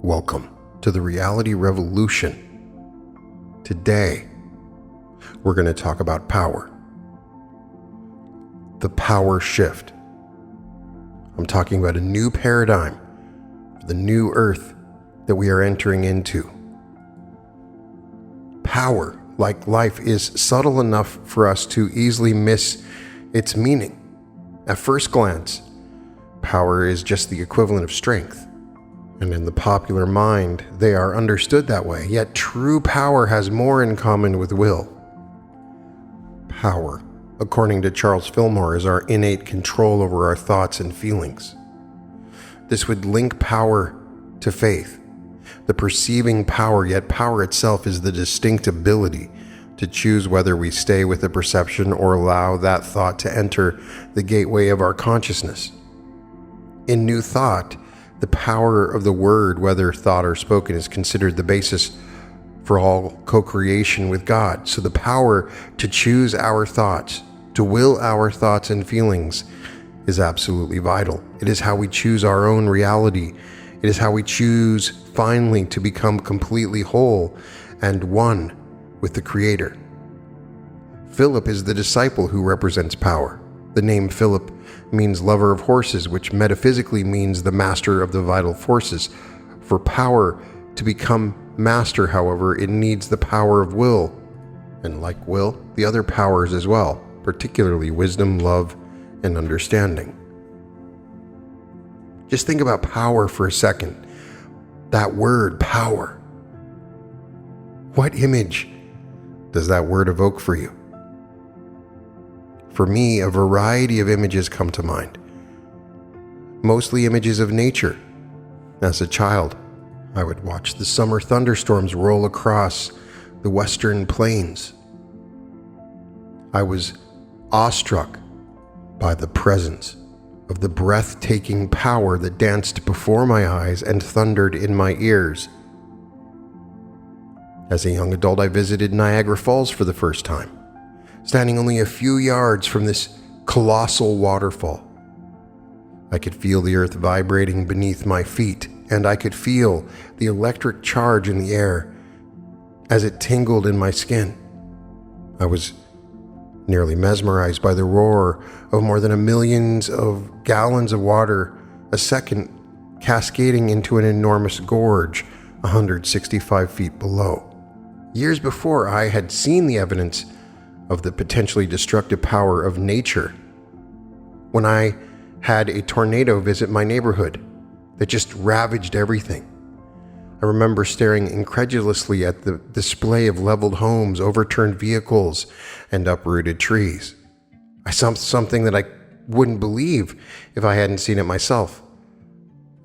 Welcome to the Reality Revolution. Today, we're going to talk about power. The power shift. I'm talking about a new paradigm for the new earth that we are entering into. Power, like life, is subtle enough for us to easily miss its meaning. At first glance, power is just the equivalent of strength. And in the popular mind, they are understood that way. Yet true power has more in common with will. Power, according to Charles Fillmore, is our innate control over our thoughts and feelings. This would link power to faith, the perceiving power, yet power itself is the distinct ability to choose whether we stay with the perception or allow that thought to enter the gateway of our consciousness. In New Thought, the power of the word, whether thought or spoken, is considered the basis for all co-creation with God. So the power to choose our thoughts, to will our thoughts and feelings, is absolutely vital. It is how we choose our own reality. It is how we choose finally to become completely whole and one with the Creator. Philip is the disciple who represents power. The name Philip means lover of horses, which metaphysically means the master of the vital forces. For power to become master, however, it needs the power of will, and like will, the other powers as well, particularly wisdom, love, and understanding. Just think about power for a second. That word, power. What image does that word evoke for you? For me, a variety of images come to mind. Mostly images of nature. As a child, I would watch the summer thunderstorms roll across the western plains. I was awestruck by the presence of the breathtaking power that danced before my eyes and thundered in my ears. As a young adult, I visited Niagara Falls for the first time, standing only a few yards from this colossal waterfall. I could feel the earth vibrating beneath my feet, and I could feel the electric charge in the air as it tingled in my skin. I was nearly mesmerized by the roar of more than millions of gallons of water a second cascading into an enormous gorge 165 feet below. Years before, I had seen the evidence of the potentially destructive power of nature when I had a tornado visit my neighborhood that just ravaged everything. I remember staring incredulously at the display of leveled homes, overturned vehicles, and uprooted trees. I saw something that I wouldn't believe if I hadn't seen it myself.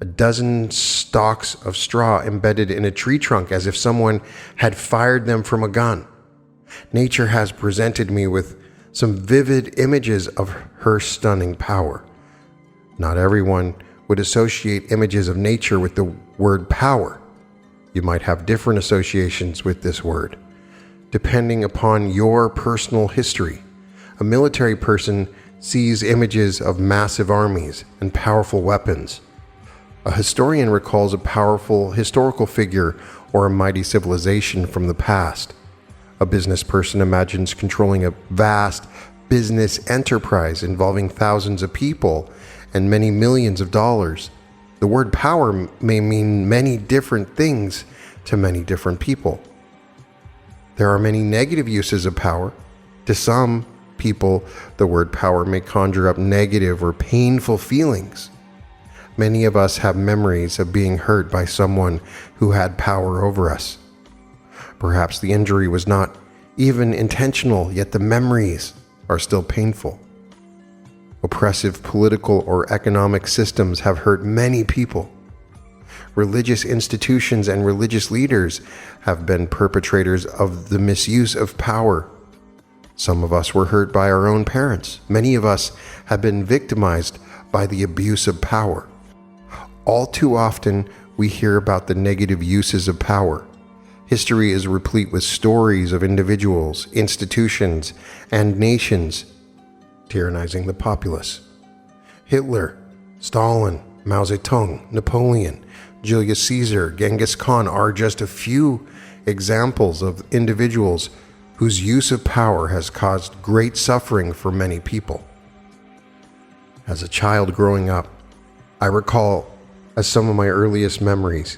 A dozen stalks of straw embedded in a tree trunk as if someone had fired them from a gun. Nature has presented me with some vivid images of her stunning power. Not everyone would associate images of nature with the word power. You might have different associations with this word, depending upon your personal history. A military person sees images of massive armies and powerful weapons. A historian recalls a powerful historical figure or a mighty civilization from the past. A business person imagines controlling a vast business enterprise involving thousands of people and many millions of dollars. The word power may mean many different things to many different people. There are many negative uses of power. To some people, the word power may conjure up negative or painful feelings. Many of us have memories of being hurt by someone who had power over us. Perhaps the injury was not even intentional, yet the memories are still painful. Oppressive political or economic systems have hurt many people. Religious institutions and religious leaders have been perpetrators of the misuse of power. Some of us were hurt by our own parents. Many of us have been victimized by the abuse of power. All too often, we hear about the negative uses of power. History is replete with stories of individuals, institutions, and nations tyrannizing the populace. Hitler, Stalin, Mao Zedong, Napoleon, Julius Caesar, Genghis Khan are just a few examples of individuals whose use of power has caused great suffering for many people. As a child growing up, I recall as some of my earliest memories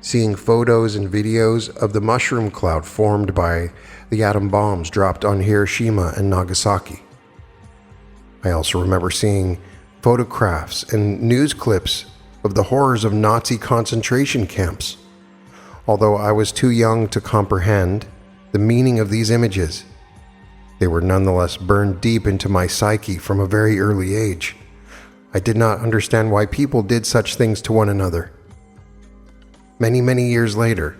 seeing photos and videos of the mushroom cloud formed by the atom bombs dropped on Hiroshima and Nagasaki. I also remember seeing photographs and news clips of the horrors of Nazi concentration camps. Although I was too young to comprehend the meaning of these images, they were nonetheless burned deep into my psyche from a very early age. I did not understand why people did such things to one another. Many years later,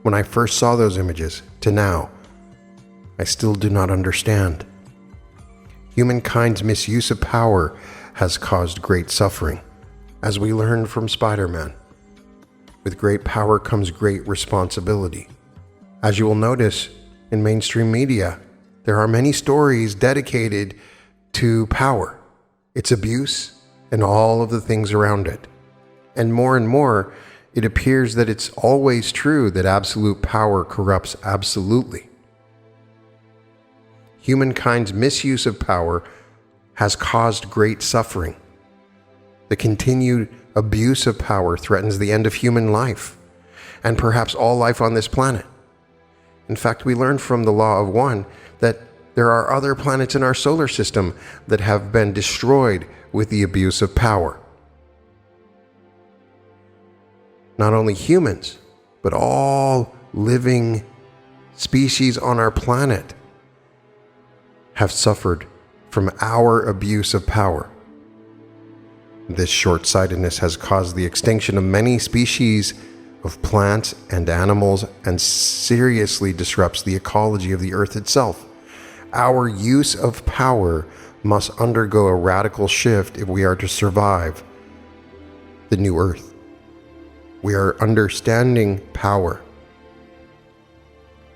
when I first saw those images, to now, I still do not understand. Humankind's misuse of power has caused great suffering, as we learned from Spider-Man. With great power comes great responsibility. As you will notice in mainstream media, there are many stories dedicated to power, its abuse, and all of the things around it. And more, it appears that it's always true that absolute power corrupts absolutely. Humankind's misuse of power has caused great suffering. The continued abuse of power threatens the end of human life, and perhaps all life on this planet. In fact, we learned from the law of one that there are other planets in our solar system that have been destroyed with the abuse of power. Not only humans, but all living species on our planet have suffered from our abuse of power. This short-sightedness has caused the extinction of many species of plants and animals and seriously disrupts the ecology of the earth itself. Our use of power must undergo a radical shift if we are to survive the new earth. We are understanding power.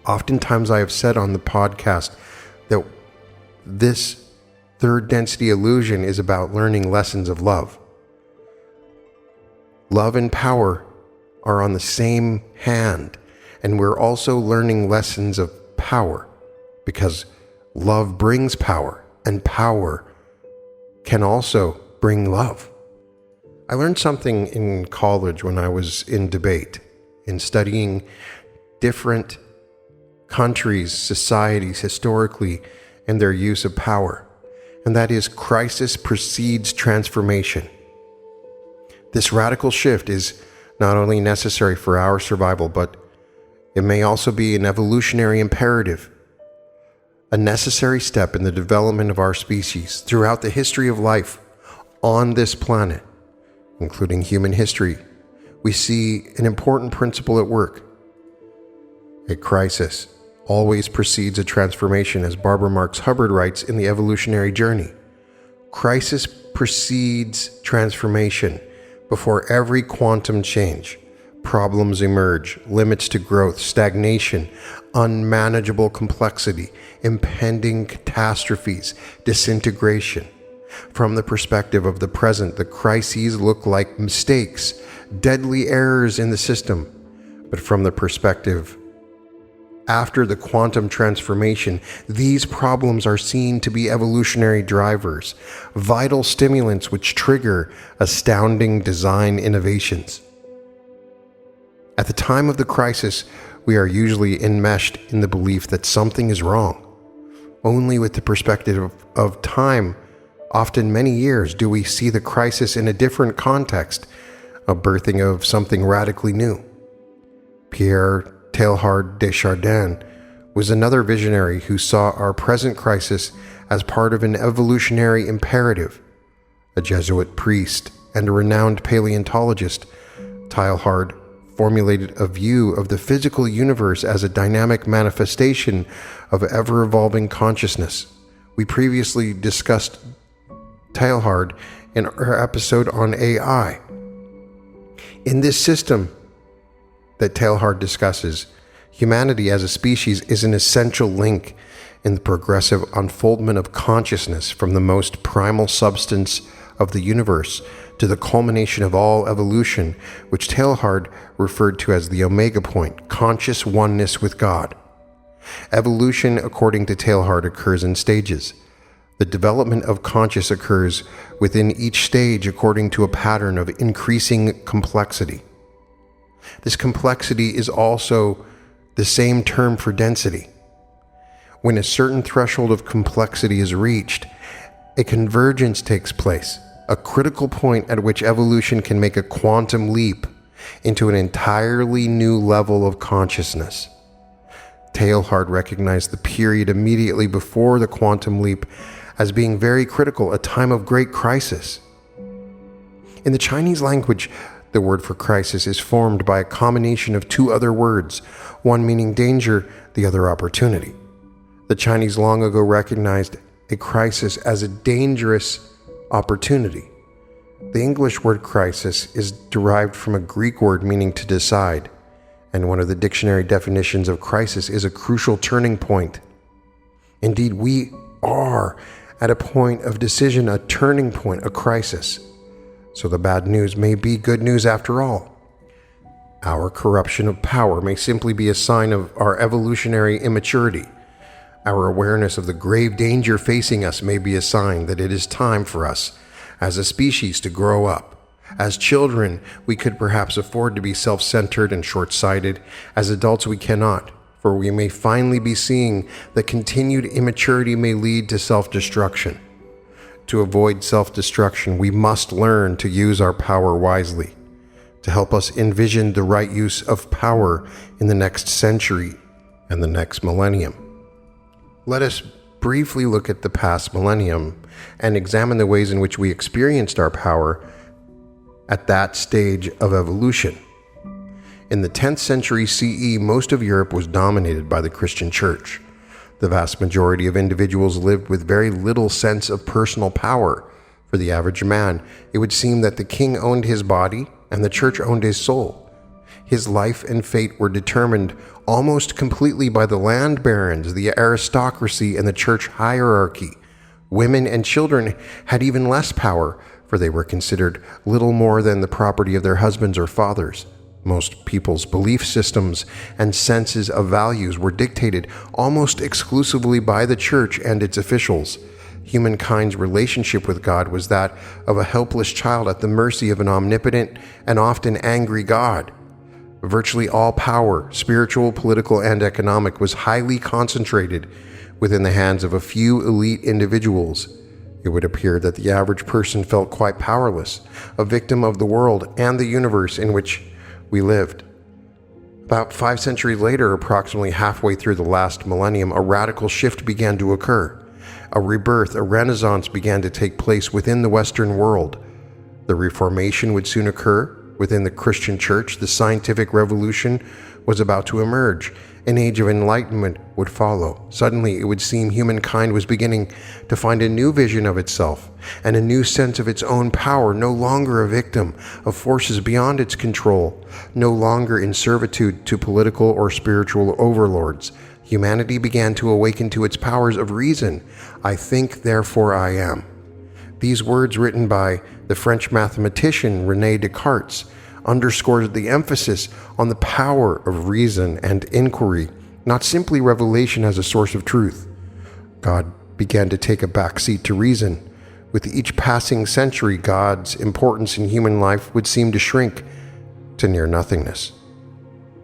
Oftentimes I have said on the podcast that this third density illusion is about learning lessons of love. Love and power are on the same hand, and we're also learning lessons of power because love brings power, and power can also bring love. I learned something in college when I was in debate, in studying different countries, societies historically, and their use of power, and that is crisis precedes transformation. This radical shift is not only necessary for our survival, but it may also be an evolutionary imperative, a necessary step in the development of our species throughout the history of life on this planet, including human history. We see an important principle at work. A crisis always precedes a transformation, as Barbara Marx Hubbard writes in The Evolutionary Journey. Crisis precedes transformation. Before every quantum change, problems emerge, limits to growth, stagnation, unmanageable complexity, impending catastrophes, disintegration. From the perspective of the present, the crises look like mistakes, deadly errors in the system. But from the perspective after the quantum transformation, these problems are seen to be evolutionary drivers, vital stimulants which trigger astounding design innovations. At the time of the crisis, we are usually enmeshed in the belief that something is wrong. Only with the perspective of time, often many years, do we see the crisis in a different context, a birthing of something radically new. Pierre Teilhard de Chardin was another visionary who saw our present crisis as part of an evolutionary imperative. A Jesuit priest and a renowned paleontologist, Teilhard formulated a view of the physical universe as a dynamic manifestation of ever-evolving consciousness. We previously discussed Teilhard in our episode on AI. In this system that Teilhard discusses, humanity as a species is an essential link in the progressive unfoldment of consciousness from the most primal substance of the universe to the culmination of all evolution, which Teilhard referred to as the omega point, conscious oneness with God. Evolution, according to Teilhard, occurs in stages. The development of conscious occurs within each stage according to a pattern of increasing complexity. This complexity is also the same term for density. When a certain threshold of complexity is reached, a convergence takes place, a critical point at which evolution can make a quantum leap into an entirely new level of consciousness. Teilhard recognized the period immediately before the quantum leap as being very critical, a time of great crisis. In the Chinese language, the word for crisis is formed by a combination of two other words, one meaning danger, the other opportunity. The Chinese long ago recognized a crisis as a dangerous opportunity. The English word crisis is derived from a Greek word meaning to decide, and one of the dictionary definitions of crisis is a crucial turning point. Indeed, we are at a point of decision, a turning point, a crisis. So the bad news may be good news after all. Our corruption of power may simply be a sign of our evolutionary immaturity. Our awareness of the grave danger facing us may be a sign that it is time for us, as a species, to grow up. As children, we could perhaps afford to be self-centered and short-sighted. As adults, we cannot, for we may finally be seeing that continued immaturity may lead to self-destruction. To avoid self-destruction, we must learn to use our power wisely, to help us envision the right use of power in the next century and the next millennium. Let us briefly look at the past millennium and examine the ways in which we experienced our power at that stage of evolution. In the 10th century CE, most of Europe was dominated by the Christian Church. The vast majority of individuals lived with very little sense of personal power. For the average man, it would seem that the king owned his body and the church owned his soul. His life and fate were determined almost completely by the land barons, the aristocracy, and the church hierarchy. Women and children had even less power, for they were considered little more than the property of their husbands or fathers. Most people's belief systems and senses of values were dictated almost exclusively by the church and its officials. Humankind's relationship with God was that of a helpless child at the mercy of an omnipotent and often angry God. Virtually all power, spiritual, political, and economic, was highly concentrated within the hands of a few elite individuals. It would appear that the average person felt quite powerless, a victim of the world and the universe in which we lived. About 5 centuries later, approximately halfway through the last millennium, a radical shift began to occur. A rebirth, a renaissance began to take place within the Western world. The Reformation would soon occur within the Christian Church. The scientific revolution was about to emerge. An age of enlightenment would follow. Suddenly, it would seem humankind was beginning to find a new vision of itself and a new sense of its own power, no longer a victim of forces beyond its control, no longer in servitude to political or spiritual overlords. Humanity began to awaken to its powers of reason. I think, therefore I am. These words, written by the French mathematician René Descartes, underscores the emphasis on the power of reason and inquiry, not simply revelation as a source of truth. God began to take a back seat to reason. With each passing century, God's importance in human life would seem to shrink to near nothingness.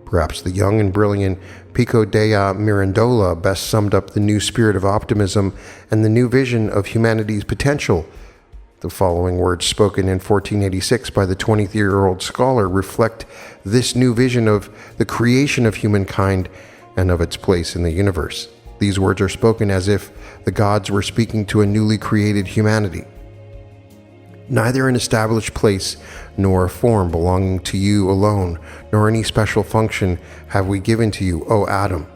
Perhaps the young and brilliant Pico della Mirandola best summed up the new spirit of optimism and the new vision of humanity's potential. The following words, spoken in 1486 by the 20-year-old scholar, reflect this new vision of the creation of humankind and of its place in the universe. These words are spoken as if the gods were speaking to a newly created humanity. Neither an established place nor a form belonging to you alone, nor any special function have we given to you, O Adam.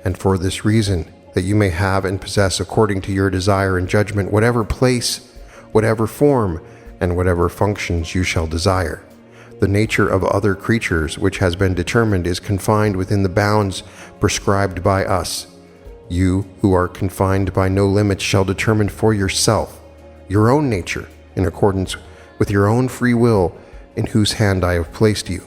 And for this reason, that you may have and possess according to your desire and judgment whatever place, whatever form, and whatever functions you shall desire. The nature of other creatures, which has been determined, is confined within the bounds prescribed by us. You, who are confined by no limits, shall determine for yourself your own nature, in accordance with your own free will, in whose hand I have placed you.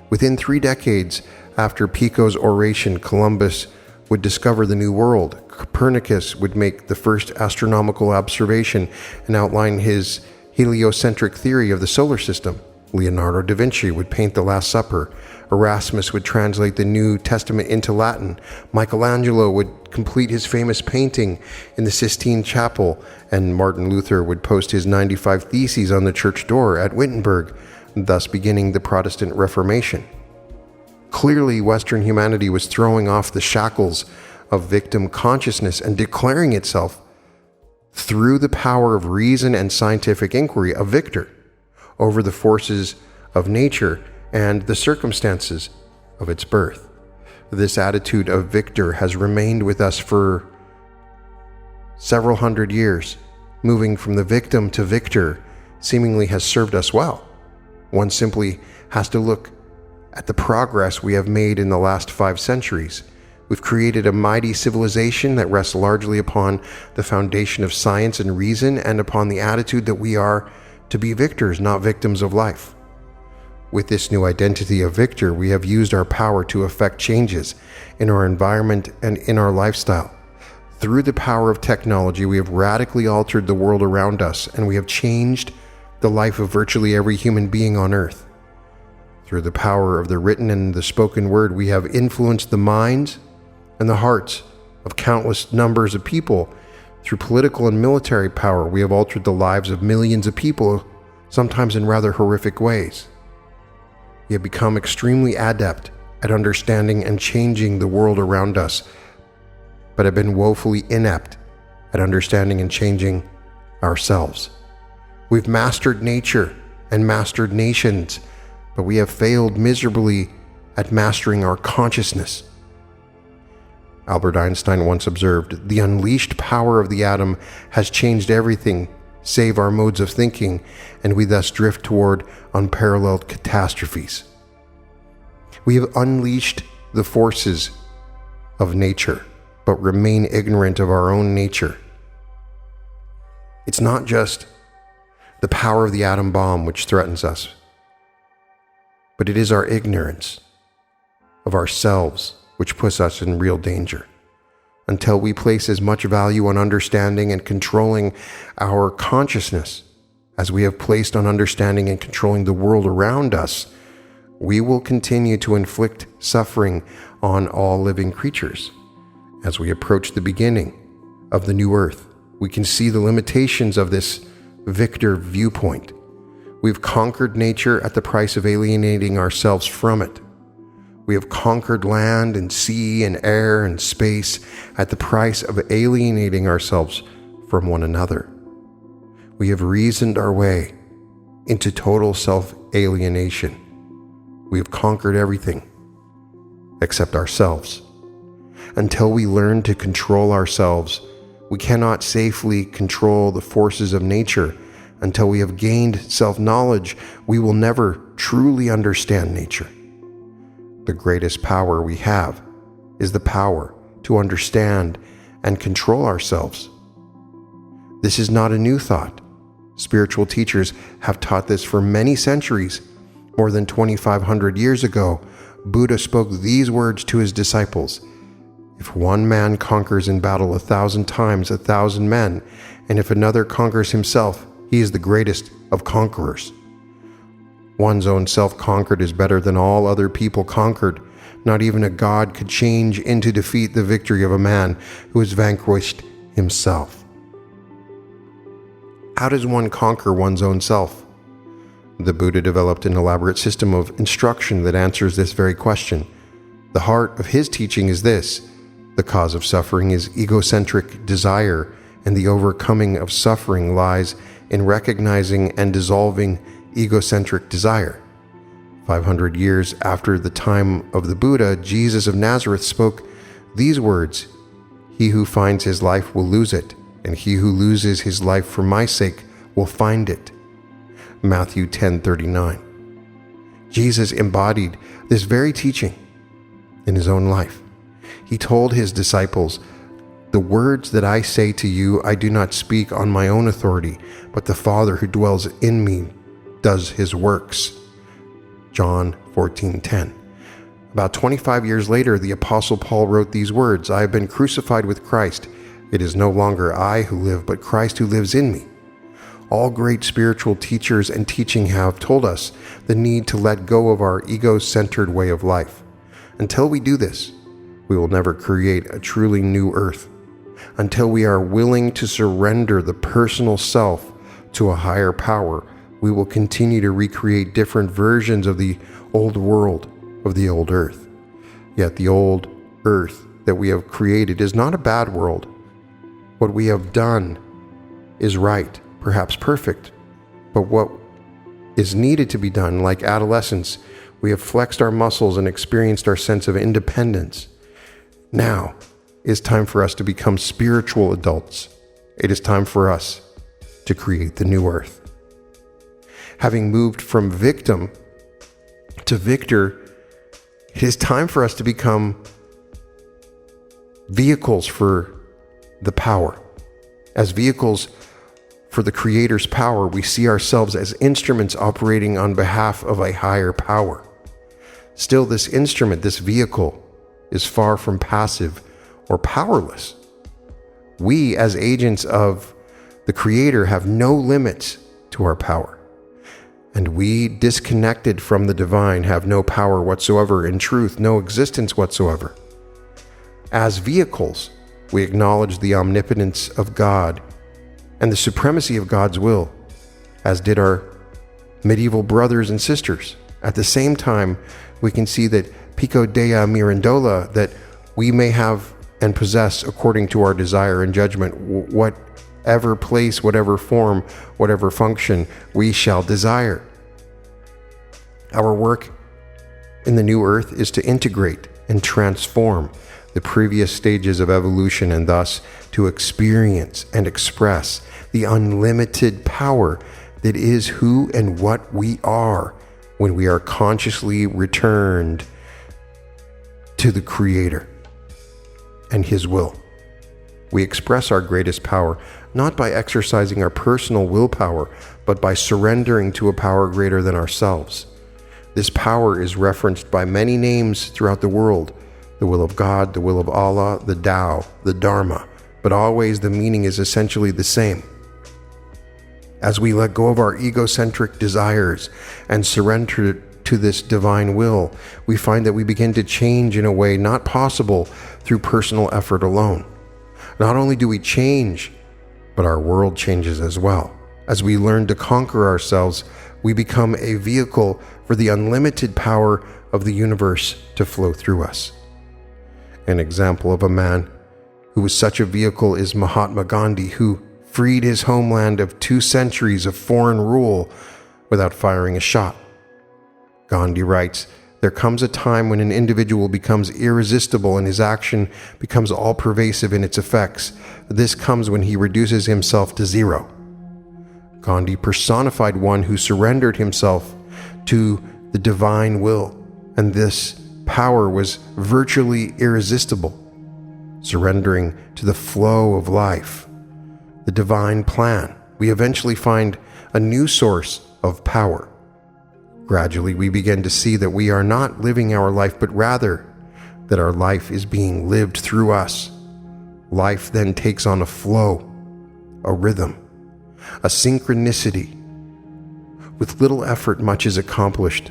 Within 3 decades after Pico's oration, Columbus would discover the New World. Copernicus would make the first astronomical observation and outline his heliocentric theory of the solar system. Leonardo da Vinci would paint the Last Supper. Erasmus would translate the New Testament into Latin. Michelangelo would complete his famous painting in the Sistine Chapel, and Martin Luther would post his 95 Theses on the church door at Wittenberg, thus beginning the Protestant Reformation. Clearly, Western humanity was throwing off the shackles of victim consciousness and declaring itself, through the power of reason and scientific inquiry, a victor over the forces of nature and the circumstances of its birth. This attitude of victor has remained with us for several hundred years. Moving from the victim to victor seemingly has served us well. One simply has to look at the progress we have made in the last 5 centuries. We've created a mighty civilization that rests largely upon the foundation of science and reason, and upon the attitude that we are to be victors, not victims of life. With this new identity of victor, we have used our power to effect changes in our environment and in our lifestyle. Through the power of technology, we have radically altered the world around us, and we have changed the life of virtually every human being on earth. Through the power of the written and the spoken word, we have influenced the minds and the hearts of countless numbers of people. Through political and military power, we have altered the lives of millions of people, sometimes in rather horrific ways. We have become extremely adept at understanding and changing the world around us, but have been woefully inept at understanding and changing ourselves. We've mastered nature and mastered nations, but we have failed miserably at mastering our consciousness. Albert Einstein once observed, "The unleashed power of the atom has changed everything save our modes of thinking, and we thus drift toward unparalleled catastrophes." We have unleashed the forces of nature, but remain ignorant of our own nature. It's not just the power of the atom bomb which threatens us, but it is our ignorance of ourselves which puts us in real danger. Until we place as much value on understanding and controlling our consciousness as we have placed on understanding and controlling the world around us, we will continue to inflict suffering on all living creatures. As we approach the beginning of the new earth, we can see the limitations of this victor viewpoint. We've conquered nature at the price of alienating ourselves from it. We have conquered land and sea and air and space at the price of alienating ourselves from one another. We have reasoned our way into total self-alienation. We have conquered everything except ourselves. Until we learn to control ourselves, we cannot safely control the forces of nature. Until we have gained self-knowledge, we will never truly understand nature. The greatest power we have is the power to understand and control ourselves. This is not a new thought. Spiritual teachers have taught this for many centuries. More than 2,500 years ago, Buddha spoke these words to his disciples: "If one man conquers in battle 1,000 times 1,000 men, and if another conquers himself, he is the greatest of conquerors." One's own self conquered is better than all other people conquered. Not even a god could change into defeat the victory of a man who has vanquished himself. How does one conquer one's own self? The Buddha developed an elaborate system of instruction that answers this very question. The heart of his teaching is this: the cause of suffering is egocentric desire, and the overcoming of suffering lies in recognizing and dissolving egocentric desire. 500 years after the time of the Buddha, Jesus of Nazareth spoke these words: "He who finds his life will lose it, and he who loses his life for my sake will find it." Matthew 10:39. Jesus embodied this very teaching in his own life. He told his disciples, The words that I say to you, I do not speak on my own authority, but the Father who dwells in me does his works. John 14:10. About 25 years later, the Apostle Paul wrote these words, I have been crucified with Christ. It is no longer I who live, but Christ who lives in me. All great spiritual teachers and teaching have told us the need to let go of our ego-centered way of life. Until we do this, we will never create a truly new earth. Until we are willing to surrender the personal self to a higher power, we will continue to recreate different versions of the old world, of the old earth. Yet the old earth that we have created is not a bad world. What we have done is right, perhaps perfect, but what is needed to be done, like adolescence, we have flexed our muscles and experienced our sense of independence. Now is time for us to become spiritual adults. It is time for us to create the new earth. Having moved from victim to victor, it is time for us to become vehicles for the power. As vehicles for the Creator's power, we see ourselves as instruments operating on behalf of a higher power. Still, this instrument, this vehicle, is far from passive or powerless. We, as agents of the Creator, have no limits to our power. And we, disconnected from the divine, have no power whatsoever, in truth, no existence whatsoever. As vehicles, we acknowledge the omnipotence of God and the supremacy of God's will, as did our medieval brothers and sisters. At the same time, we can see that Pico Dea Mirandola, that we may have and possess according to our desire and judgment, whatever place, whatever form, whatever function we shall desire. Our work in the new earth is to integrate and transform the previous stages of evolution, and thus to experience and express the unlimited power that is who and what we are when we are consciously returned to the Creator and His will. We express our greatest power not by exercising our personal willpower, but by surrendering to a power greater than ourselves. This power is referenced by many names throughout the world: the will of God, the will of Allah, the Tao, the Dharma, but always the meaning is essentially the same. As we let go of our egocentric desires and surrender to this divine will, we find that we begin to change in a way not possible through personal effort alone. Not only do we change, but our world changes as well. As we learn to conquer ourselves, we become a vehicle for the unlimited power of the universe to flow through us. An example of a man who was such a vehicle is Mahatma Gandhi, who freed his homeland of 2 centuries of foreign rule without firing a shot. Gandhi writes, "There comes a time when an individual becomes irresistible and his action becomes all-pervasive in its effects. This comes when he reduces himself to zero." Gandhi personified one who surrendered himself to the divine will, and this power was virtually irresistible, surrendering to the flow of life, the divine plan. We eventually find a new source of power. Gradually, we begin to see that we are not living our life, but rather that our life is being lived through us. Life then takes on a flow, a rhythm, a synchronicity. With little effort, much is accomplished.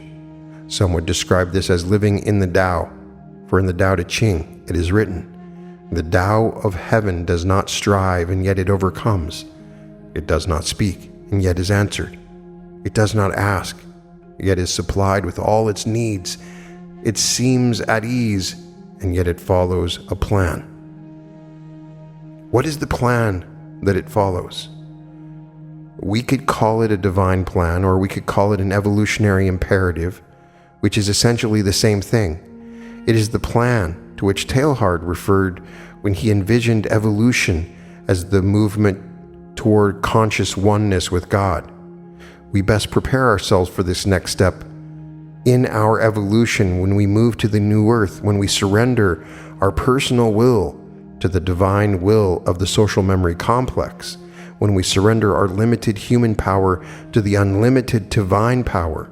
Some would describe this as living in the Tao, for in the Tao Te Ching it is written, "The Tao of heaven does not strive, and yet it overcomes. It does not speak, and yet is answered. It does not ask, yet is supplied with all its needs. It seems at ease, and yet it follows a plan." What is the plan that it follows? We could call it a divine plan, or we could call it an evolutionary imperative, which is essentially the same thing. It is the plan to which Teilhard referred when he envisioned evolution as the movement toward conscious oneness with God. We best prepare ourselves for this next step in our evolution when we move to the new earth, when we surrender our personal will to the divine will of the social memory complex, when we surrender our limited human power to the unlimited divine power.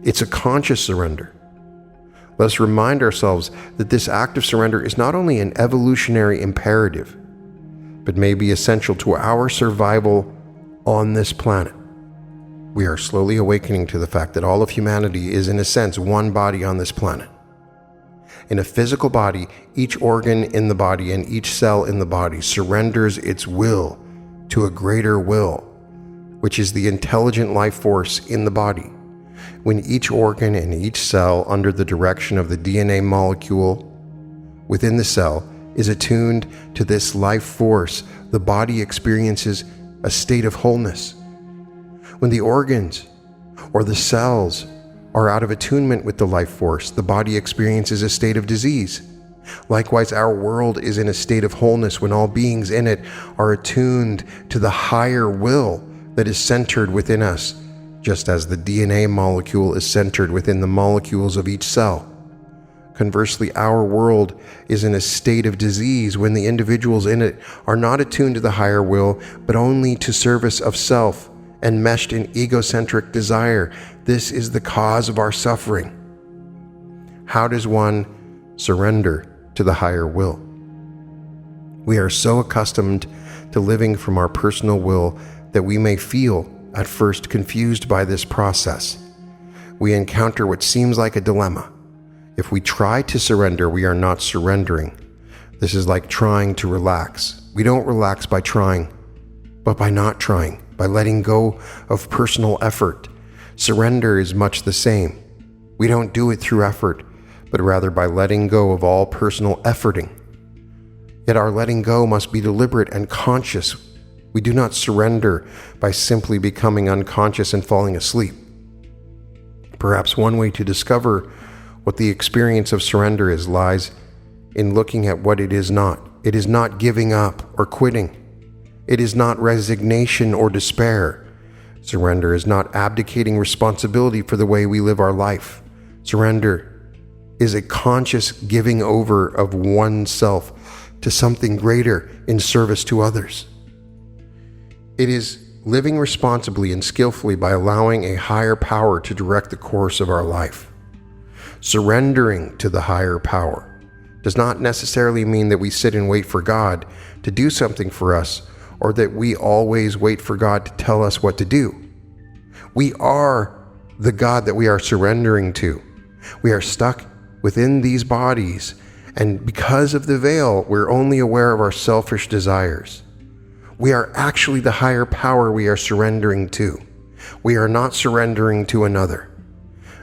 It's a conscious surrender. Let's remind ourselves that this act of surrender is not only an evolutionary imperative, but may be essential to our survival on this planet. We are slowly awakening to the fact that all of humanity is, in a sense, one body on this planet. In a physical body, each organ in the body and each cell in the body surrenders its will to a greater will, which is the intelligent life force in the body. When each organ and each cell, under the direction of the DNA molecule within the cell, is attuned to this life force, the body experiences a state of wholeness. When the organs or the cells are out of attunement with the life force, the body experiences a state of disease. Likewise, our world is in a state of wholeness when all beings in it are attuned to the higher will that is centered within us, just as the DNA molecule is centered within the molecules of each cell. Conversely, our world is in a state of disease when the individuals in it are not attuned to the higher will, but only to service of self, enmeshed in egocentric desire. This is the cause of our suffering. How does one surrender to the higher will? We are so accustomed to living from our personal will that we may feel at first confused by this process. We encounter what seems like a dilemma. If we try to surrender, we are not surrendering. This is like trying to relax. We don't relax by trying, but by not trying, by letting go of personal effort. Surrender is much the same. We don't do it through effort, but rather by letting go of all personal efforting. Yet our letting go must be deliberate and conscious. We do not surrender by simply becoming unconscious and falling asleep. Perhaps one way to discover what the experience of surrender is lies in looking at what it is not. It is not giving up or quitting. It is not resignation or despair. Surrender is not abdicating responsibility for the way we live our life. Surrender is a conscious giving over of oneself to something greater in service to others. It is living responsibly and skillfully by allowing a higher power to direct the course of our life. Surrendering to the higher power does not necessarily mean that we sit and wait for God to do something for us, or that we always wait for God to tell us what to do. We are the God that we are surrendering to. We are stuck within these bodies, and because of the veil, we're only aware of our selfish desires. We are actually the higher power we are surrendering to. We are not surrendering to another.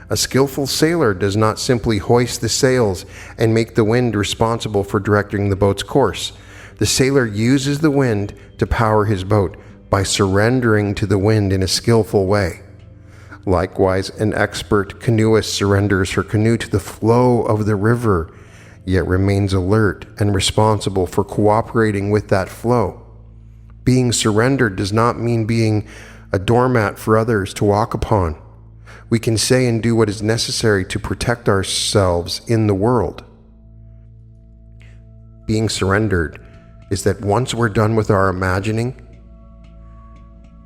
A skillful sailor does not simply hoist the sails and make the wind responsible for directing the boat's course. The sailor uses the wind to power his boat by surrendering to the wind in a skillful way. Likewise, an expert canoeist surrenders her canoe to the flow of the river, yet remains alert and responsible for cooperating with that flow. Being surrendered does not mean being a doormat for others to walk upon. We can say and do what is necessary to protect ourselves in the world. Being surrendered is that once we're done with our imagining,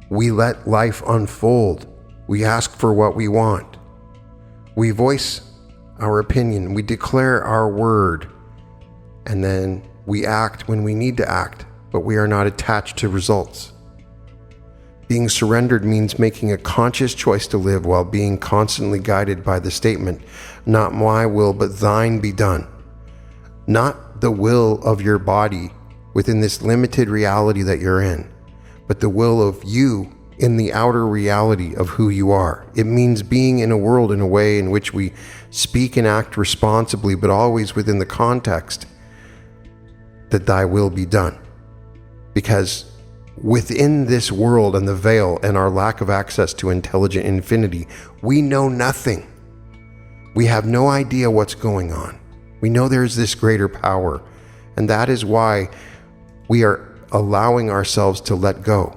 we let life unfold. We ask for what we want. We voice our opinion. We declare our word. And then we act when we need to act, but we are not attached to results. Being surrendered means making a conscious choice to live while being constantly guided by the statement, "Not my will, but thine be done." Not the will of your body within this limited reality that you're in, but the will of you in the outer reality of who you are. It means being in a world in a way in which we speak and act responsibly, but always within the context that thy will be done. Because within this world and the veil and our lack of access to intelligent infinity, we know nothing. We have no idea what's going on. We know there's this greater power, and that is why we are allowing ourselves to let go.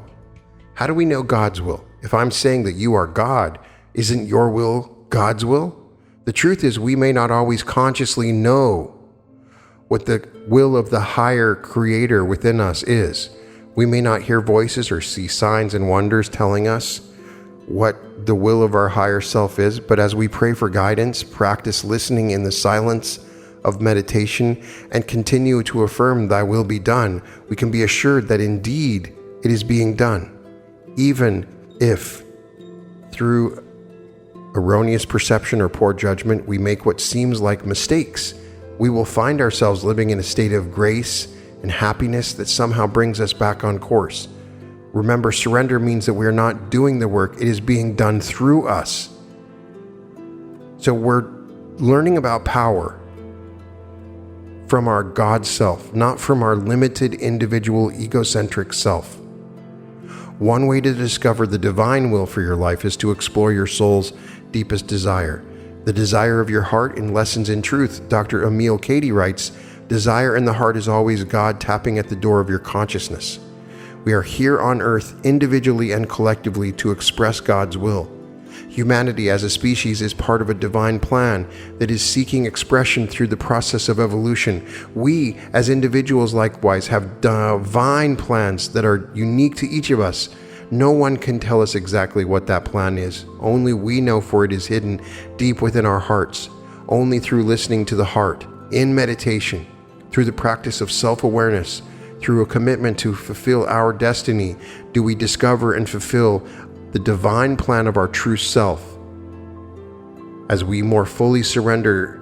How do we know God's will? If I'm saying that you are God, isn't your will God's will? The truth is we may not always consciously know what the will of the higher creator within us is. We may not hear voices or see signs and wonders telling us what the will of our higher self is, but as we pray for guidance, practice listening in the silence of meditation, and continue to affirm thy will be done, we can be assured that indeed it is being done, even if through erroneous perception or poor judgment we make what seems like mistakes. We will find ourselves living in a state of grace and happiness that somehow brings us back on course. Remember, surrender means that we are not doing the work, it is being done through us. So we're learning about power from our God self, not from our limited individual egocentric self. One way to discover the divine will for your life is to explore your soul's deepest desire. The desire of your heart in Lessons in Truth, Dr. Emil Cady writes, "Desire in the heart is always God tapping at the door of your consciousness." We are here on earth individually and collectively to express God's will. Humanity as a species is part of a divine plan that is seeking expression through the process of evolution. We as individuals likewise have divine plans that are unique to each of us. No one can tell us exactly what that plan is. Only we know, for it is hidden deep within our hearts. Only through listening to the heart, in meditation, through the practice of self-awareness, through a commitment to fulfill our destiny, do we discover and fulfill the divine plan of our true self. As we more fully surrender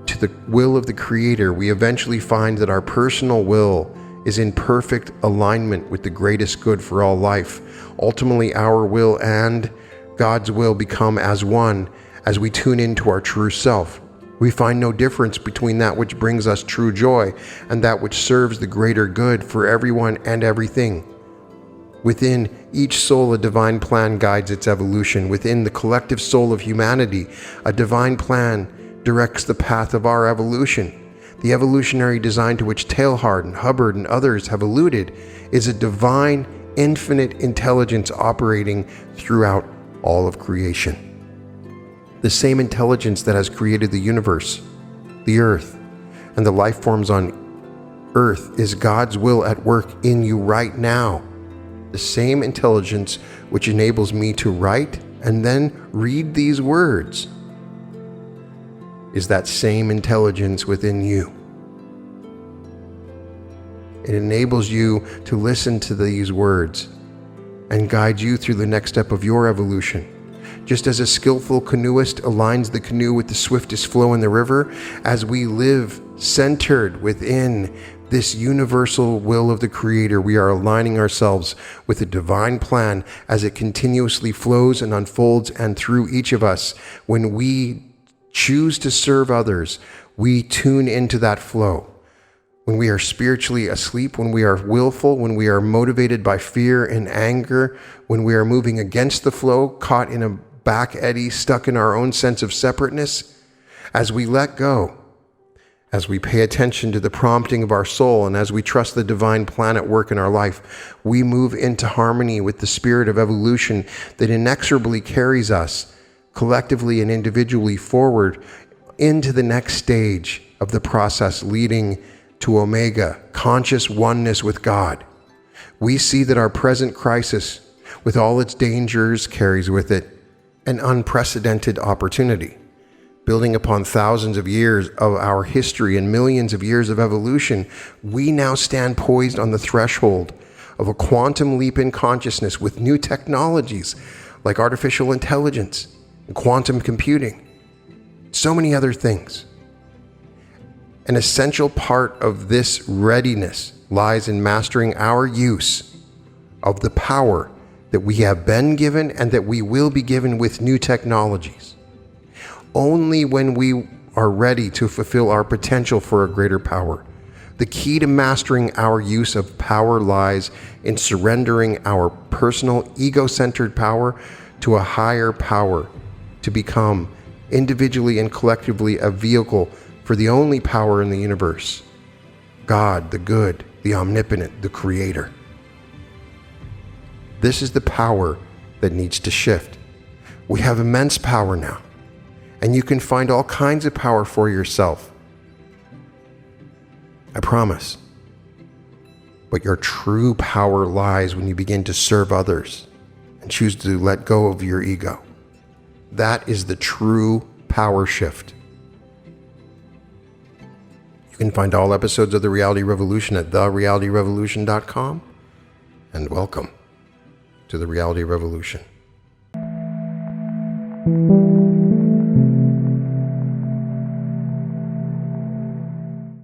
to the will of the Creator, we eventually find that our personal will is in perfect alignment with the greatest good for all life. Ultimately, our will and God's will become as one as we tune into our true self. We find no difference between that which brings us true joy and that which serves the greater good for everyone and everything. Within each soul, a divine plan guides its evolution. Within the collective soul of humanity, a divine plan directs the path of our evolution. The evolutionary design to which Teilhard and Hubbard and others have alluded is a divine, infinite intelligence operating throughout all of creation. The same intelligence that has created the universe, the earth, and the life forms on earth is God's will at work in you right now. The same intelligence which enables me to write and then read these words is that same intelligence within you. It enables you to listen to these words and guide you through the next step of your evolution. Just as a skillful canoeist aligns the canoe with the swiftest flow in the river, as we live centered within this universal will of the Creator, we are aligning ourselves with the divine plan as it continuously flows and unfolds, and through each of us, when we choose to serve others, we tune into that flow. When we are spiritually asleep, when we are willful, when we are motivated by fear and anger, when we are moving against the flow, caught in a back eddy, stuck in our own sense of separateness, as we let go, as we pay attention to the prompting of our soul, and as we trust the divine plan at work in our life, we move into harmony with the spirit of evolution that inexorably carries us collectively and individually forward into the next stage of the process leading to Omega, conscious oneness with God. We see that our present crisis, with all its dangers, carries with it an unprecedented opportunity. Building upon thousands of years of our history and millions of years of evolution, we now stand poised on the threshold of a quantum leap in consciousness with new technologies like artificial intelligence and quantum computing, so many other things. An essential part of this readiness lies in mastering our use of the power that we have been given and that we will be given with new technologies. Only when we are ready to fulfill our potential for a greater power. The key to mastering our use of power lies in surrendering our personal ego-centered power to a higher power, to become individually and collectively a vehicle for the only power in the universe, God, the good, the omnipotent, the Creator. This is the power that needs to shift. We have immense power now, and you can find all kinds of power for yourself. I promise. But your true power lies when you begin to serve others and choose to let go of your ego. That is the true power shift. You can find all episodes of The Reality Revolution at therealityrevolution.com. And welcome to The Reality Revolution.